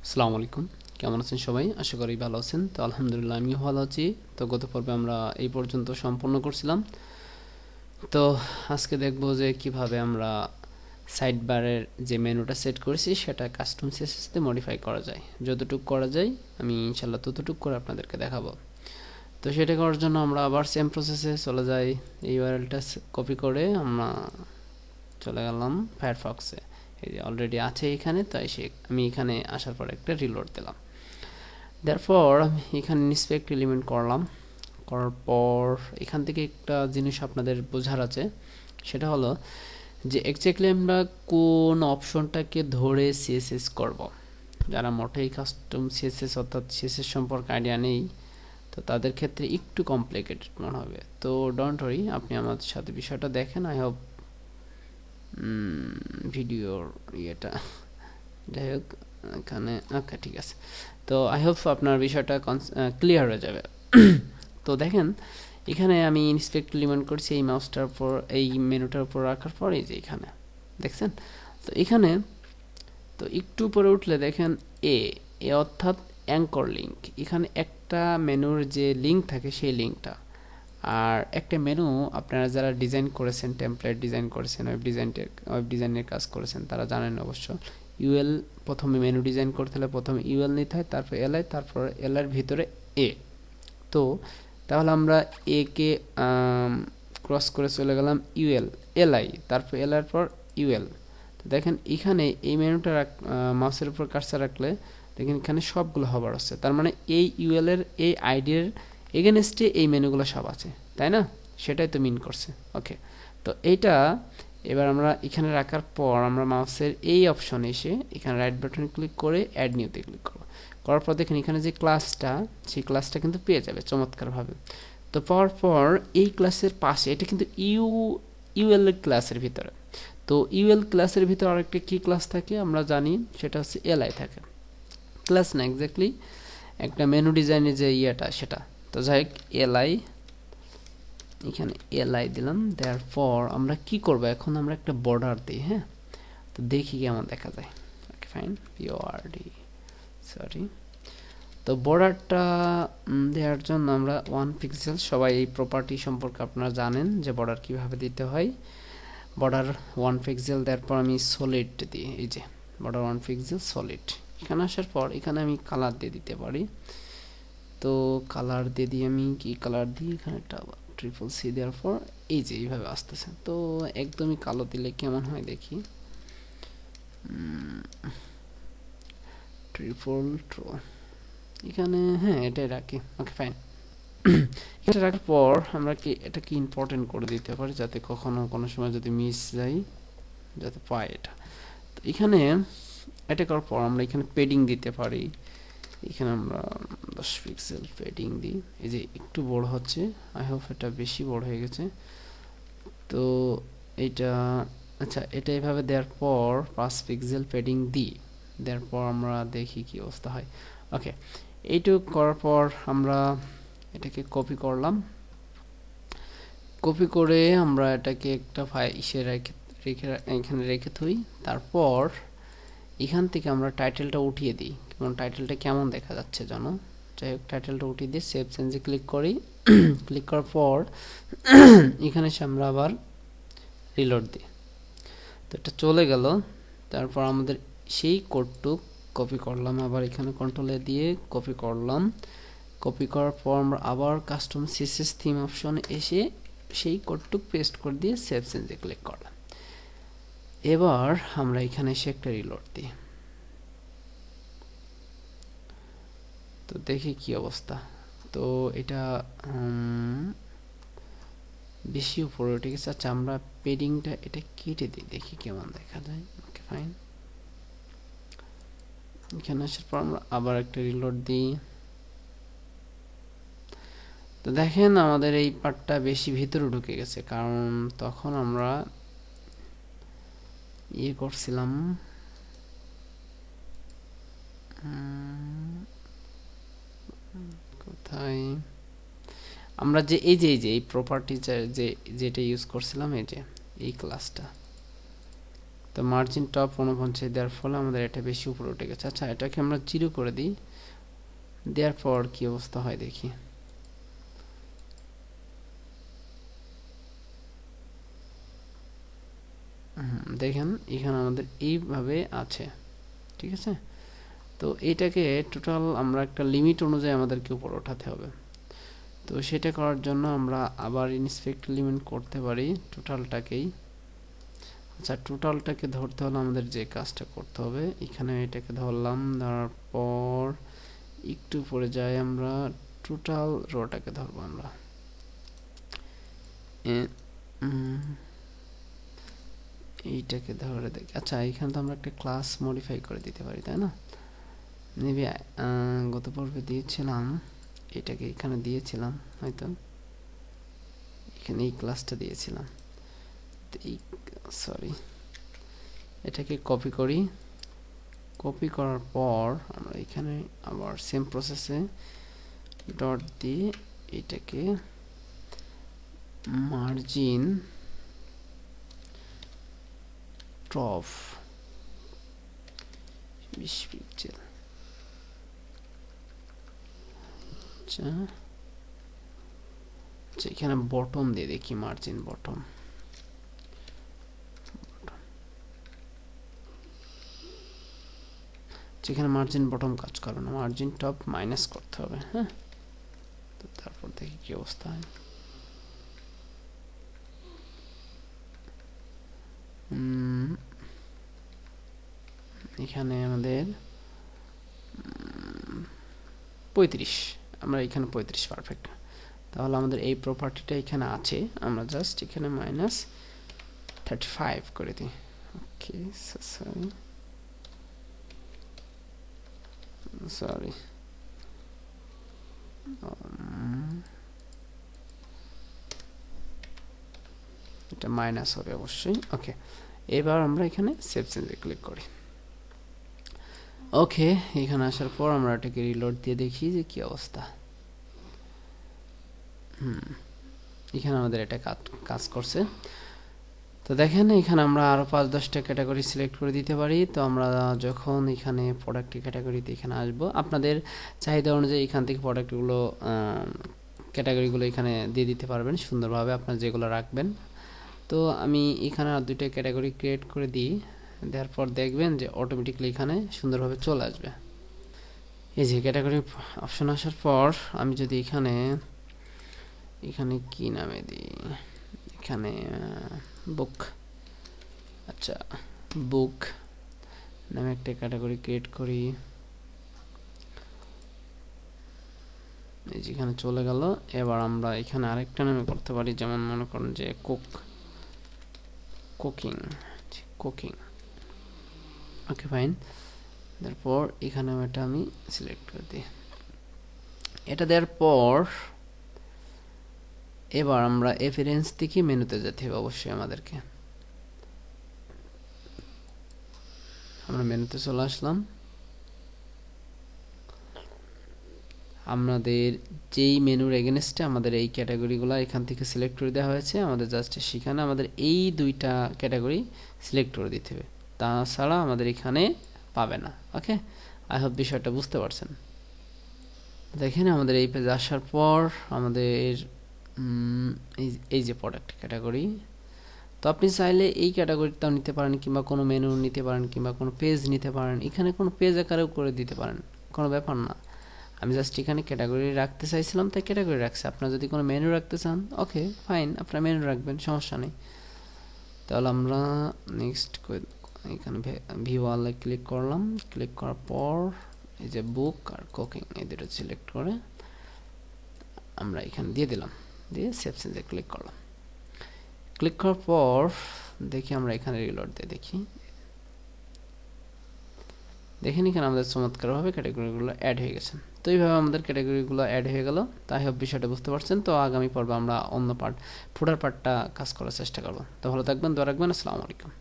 আসসালামু আলাইকুম, কেমন আছেন সবাই? আশা করি ভালো আছেন। তো আলহামদুলিল্লাহ আমিও ভালো আছি। তো গত পর্বে আমরা এই পর্যন্ত সম্পূর্ণ করছিলাম। তো আজকে দেখব যে কিভাবে আমরা সাইড বারের যে মেনুটা সেট করেছি সেটা কাস্টম সিএসএস-তে মডিফাই করা যায়। যতটুকু করা যায় আমি ইনশাল্লাহ ততটুকু করে আপনাদেরকে দেখাবো। তো সেটা করার জন্য আমরা আবার সেম প্রসেসে চলে যাই। এই ইউআরএলটা কপি করে আমরা চলে গেলাম ফায়ারফক্সে। এই যে অলরেডি আছে এখানে, তো আমি এখানে আসার পর একটা রিলোড দিলাম। তারপর আমি এখানে ইন্সপেক্ট এলিমেন্ট করলাম। করার পর এখান থেকে একটা জিনিস আপনাদের বোঝার আছে, সেটা হলো যে এক্স্যাক্টলি আমরা কোন অপশনটাকে ধরে সিএসএস করব। যারা মোটেই কাস্টম সিএসএস অর্থাৎ সিএসএস সম্পর্কে আইডিয়া নেই, তো তাদের ক্ষেত্রে একটু কমপ্লিকেটেড মনে হবে। তো ডোন্ট ওয়ারি, আপনি আমার সাথে বিষয়টা দেখেন। আই হোপ ভিডিওর ইয়েটা যাই হোক এখানে ওকে ঠিক আছে। তো আই হোপ আপনার বিষয়টা ক্লিয়ার হয়ে যাবে। তো দেখেন এখানে আমি ইন্সপেক্ট এলিমেন্ট করছি এই মাউসটার উপর, এই মেনুটার উপর রাখার পর এই যে এখানে দেখছেন। তো এখানে তো একটু উপরে উঠলে দেখেন এ অর্থাৎ অ্যাঙ্কর লিঙ্ক। এখানে একটা মেনুর যে লিঙ্ক থাকে সেই লিঙ্কটা, আর একটা মেনু আপনারা যারা ডিজাইন করেছেন, টেমপ্লেট ডিজাইন করেছেন, ওয়েব ডিজাইনের কাজ করেছেন, তারা জানেন অবশ্য ইউএল প্রথমে মেনু ডিজাইন করতে হলে প্রথমে ইউএল নিতে হয়, তারপর এলআই, তারপর এলআইয়ের ভিতরে এ। তো তাহলে আমরা এ কে ক্রস করে চলে গেলাম ইউএল, এলআই, তারপর এলআইয়ের পর ইউএল। তো দেখেন এখানে এই মেনুটা মাউসের উপর কার্সার রাখলে দেখেন এখানে সবগুলো হবার হচ্ছে, তার মানে এই ইউএল এর এই আইডির এগেনস্টে এই মেনুগুলো সব আছে, তাই না? সেটাই তো মিন করছে। ওকে, তো এইটা এবার আমরা এখানে রাখার পর আমরা মাউসের এই অপশনে এসে এখানে রাইট বাটনে ক্লিক করে অ্যাড নিউতে ক্লিক করব। করার পর দেখেন এখানে যে ক্লাসটা, সেই ক্লাসটা কিন্তু পেয়ে যাবে চমৎকারভাবে। তো পাওয়ার পর এই ক্লাসের পাশে এটা কিন্তু ইউএল ক্লাসের ভিতরে। তো ইউএল ক্লাসের ভিতরে আরেকটা কি ক্লাস থাকে আমরা জানি, সেটা হচ্ছে এলআই থাকে। ক্লাস না, এক্স্যাক্টলি একটা মেনু ডিজাইনের যে ইয়েটা সেটা। তো যাই হোক এলআই, এখানে এলআই দিলাম। দেওয়ার পর আমরা কি করব, এখন আমরা একটা বর্ডার দিই। হ্যাঁ, তো দেখি কেমন দেখা যায়। Okay fine, P O R D sorry. তো বর্ডারটা দেওয়ার জন্য আমরা 1 পিক্সেল, সবাই এই প্রপার্টি সম্পর্কে আপনারা জানেন যে বর্ডার কিভাবে দিতে হয়। বর্ডার 1 পিক্সেল দেওয়ার পর আমি সলিড দিই, এই যে বর্ডার 1 পিক্সেল সলিড। এখানে আসার পর এখানে আমি কালার দিয়ে দিতে পারি। তো কালার দিয়ে দিই, আমি কি কালার দিই, এখানে একটা ট্রিপল সি দেওয়ার পর এই যে এইভাবে আসতেছে। তো একদমই কালো দিলে কেমন হয় দেখি, ট্রিপল ট্রো এখানে, হ্যাঁ এটাই রাখি। Okay fine. এটা রাখার পর আমরা কি এটা কি ইম্পর্টেন্ট করে দিতে পারি, যাতে কখনো কোনো সময় যদি মিস যাই যাতে পাই এটা। তো এখানে এটা করার পর আমরা এখানে পেডিং দিতে পারি। এখানে আমরা 10 পিক্সেল পেডিং দিই। এই যে একটু বড় হচ্ছে, আই হোপ এটা বেশি বড় হয়ে গেছে। তো এইটা আচ্ছা, এটা এইভাবে দেওয়ার পর 5 পিক্সেল পেডিং দিই। দেওয়ার পর আমরা দেখি কি অবস্থা হয়। ওকে, এইটুকু করার পর আমরা এটাকে কপি করলাম। কপি করে আমরা এটাকে একটা ফাইলে এখানে রেখে থই। তারপর এখান থেকে আমরা টাইটেলটা উঠিয়ে দিই। এবং টাইটেলটা কেমন দেখা যাচ্ছে জানো, যাই হোক টাইটেলটা উঠিয়ে দিয়ে সেভ চেঞ্জে ক্লিক করি। ক্লিক করার পর এখানে এসে আমরা আবার রিলোড দিই। তো এটা চলে গেল। তারপর আমাদের সেই কোডটুক কপি করলাম, আবার এখানে কন্ট্রোল এ দিয়ে কপি করলাম। কপি করার পর আমরা আবার কাস্টম সিএসএস থিম অপশনে এসে সেই কোডটুক পেস্ট করে দিয়ে সেভ চেঞ্জে ক্লিক করলাম। এবার আমরা এখানে এসে একটা রিলোড দিই। তো দেখি কি অবস্থা। তো এটা বেশি উপরে উঠে গেছে। আচ্ছা, আমরা পেডিংটা এটা কেটে দিই, দেখি কেমন দেখা যায়। Okay fine. এখানে আসার পর আমরা আবার একটা রিলোড দিই। তো দেখেন আমাদের এই পার্টটা বেশি ভিতরে ঢুকে গেছে, কারণ তখন আমরা ইয়ে করছিলাম, কোথায় আমরা যে এই প্রপার্টি যেটা ইউজ করছিলাম, এই যে এই ক্লাসটা। তো মার্জিন টপ 49 দেওয়ার ফলে আমাদের এটা বেশি উপরে উঠে গেছে। আচ্ছা এটাকে আমরা 0 করে দিই, দেওয়ার পর কি অবস্থা হয় দেখি। দেখেন এখানে আমাদের এইভাবে আছে, ঠিক আছে। তো এটাকে টোটাল আমরা একটা লিমিট অনুযায়ী আমাদেরকে উপর ওঠাতে হবে। তো সেটা করার জন্য আমরা আবার ইন্সপেক্ট লিমিট করতে পারি টোটালটাকেই। আচ্ছা টোটালটাকে ধরতে হলে আমাদের যে কাজটা করতে হবে, এখানে এটাকে ধরলাম, ধরার পর একটু পরে যাই আমরা টোটাল রোটাকে ধরবো আমরা। এইটাকে ধরে দেখি। আচ্ছা এখানে তো আমরা একটা ক্লাস মডিফাই করে দিতে পারি, তাই না? মেবি গত পর্বে দিয়েছিলাম, এটাকে এখানে দিয়েছিলাম হয়তো, এখানে এই ক্লাসটা দিয়েছিলাম। সরি, এটাকে কপি করি, কপি করার পর আমরা এখানে আবার সেম প্রসেসে ডট দিয়ে এটাকে মার্জিন টপ 20 পিক্সেল। আচ্ছা এখানে বটম দিয়ে দেখি, মার্জিন বটম, যেখানে মার্জিন বটম কাজ করবে না, মার্জিন টপ মাইনাস করতে হবে। হ্যাঁ, তো তারপর দেখি কি অবস্থা হয়। এখানে আমাদের 35, আমরা এখানে 35 পারফেক্ট। তাহলে আমাদের এই প্রপার্টিটা এখানে আছে, আমরা জাস্ট এখানে -35 করে দিই। ওকে সরি এটা মাইনাস হবে অবশ্যই। ওকে, এবার আমরা এখানে সেভ চেঞ্জে ক্লিক করি। ওকে, এখানে আসার পর আমরা এটাকে রিলোড দিয়ে দেখি যে কি অবস্থা। এখানে আমাদের এটা কাজ করছে। তো দেখেন এখানে আমরা আরো 5-10টা ক্যাটাগরি সিলেক্ট করে দিতে পারি। তো আমরা যখন এখানে প্রোডাক্টের ক্যাটাগরিতে এখানে আসব, আপনাদের চাহিদা অনুযায়ী এখান থেকে প্রোডাক্টগুলো ক্যাটাগরিগুলো এখানে দিয়ে দিতে পারবেন সুন্দরভাবে, আপনার যেগুলো রাখবেন। তো আমি এখানে আর 2টা ক্যাটাগরি ক্রিয়েট করে দিই, দেওয়ার পর দেখবেন যে অটোমেটিক্যালি এখানে সুন্দরভাবে চলে আসবে। এই যে ক্যাটাগরি অপশন আসার পর আমি যদি এখানে কি নামে দিই, এখানে বুক, আচ্ছা বুক নামে একটা ক্যাটাগরি ক্রিয়েট করি। এই যেখানে চলে গেল। এবার আমরা এখানে আরেকটা নামে করতে পারি, যেমন মনে করেন যে কুকিং। ওকে ফাইন, তারপর এখানে এটা আমি সিলেক্ট করে দিই। এটা দেওয়ার পর এবার আমরা এফারেন্স থেকে মেনুতে যেতে হবে অবশ্যই আমাদেরকে। আমরা মেনুতে চলে আসলাম। আমাদের যেই মেনুর এগেনস্টে আমাদের এই ক্যাটাগরিগুলো এখান থেকে সিলেক্ট করে দেওয়া হয়েছে, আমাদের জাস্ট সেখানে আমাদের এই 2টা ক্যাটাগরি সিলেক্ট করে দিতে হবে, তাছাড়া আমাদের এখানে পাবে না। ওকে, আই হোপ বিষয়টা বুঝতে পারছেন। দেখেন আমাদের এই পেজে আসার পর আমাদের এই যে প্রোডাক্ট ক্যাটাগরি, তো আপনি চাইলে এই ক্যাটাগরিটাও নিতে পারেন, কিংবা কোনো মেনু নিতে পারেন, কিংবা কোনো পেজ নিতে পারেন, এখানে কোনো পেজ আকারেও করে দিতে পারেন, কোনো ব্যাপার না। আমি জাস্ট এখানে ক্যাটাগরি রাখতে চাইছিলাম তাই ক্যাটাগরি রাখছি। আপনারা যদি কোনো মেনু রাখতে চান, ওকে ফাইন, আপনারা মেনু রাখবেন, সমস্যা নেই। তাহলে আমরা নেক্সট এখানে ভিউ ওয়ালে ক্লিক করলাম, ক্লিক করার পর এই যে বুক আর কুকিং এই দুটো সিলেক্ট করে আমরা এখানে দিয়ে দিলাম, দিয়ে সেভ চেঞ্জে ক্লিক করলাম। ক্লিক করার পর দেখি আমরা এখানে রিলোড দিয়ে দেখি, দেখেন এখানে আমাদের চমৎকারভাবে ক্যাটাগরিগুলো অ্যাড হয়ে গেছে। তো এইভাবে আমাদের ক্যাটাগরিগুলো অ্যাড হয়ে গেল। তাই হোপ বিষয়টা বুঝতে পারছেন। তো আগামী পর্বে আমরা অন্য ফুটার পার্টটা কাজ করার চেষ্টা করব। তো ভালো থাকবেন, দোয়া রাখবেন। আসসালামু আলাইকুম।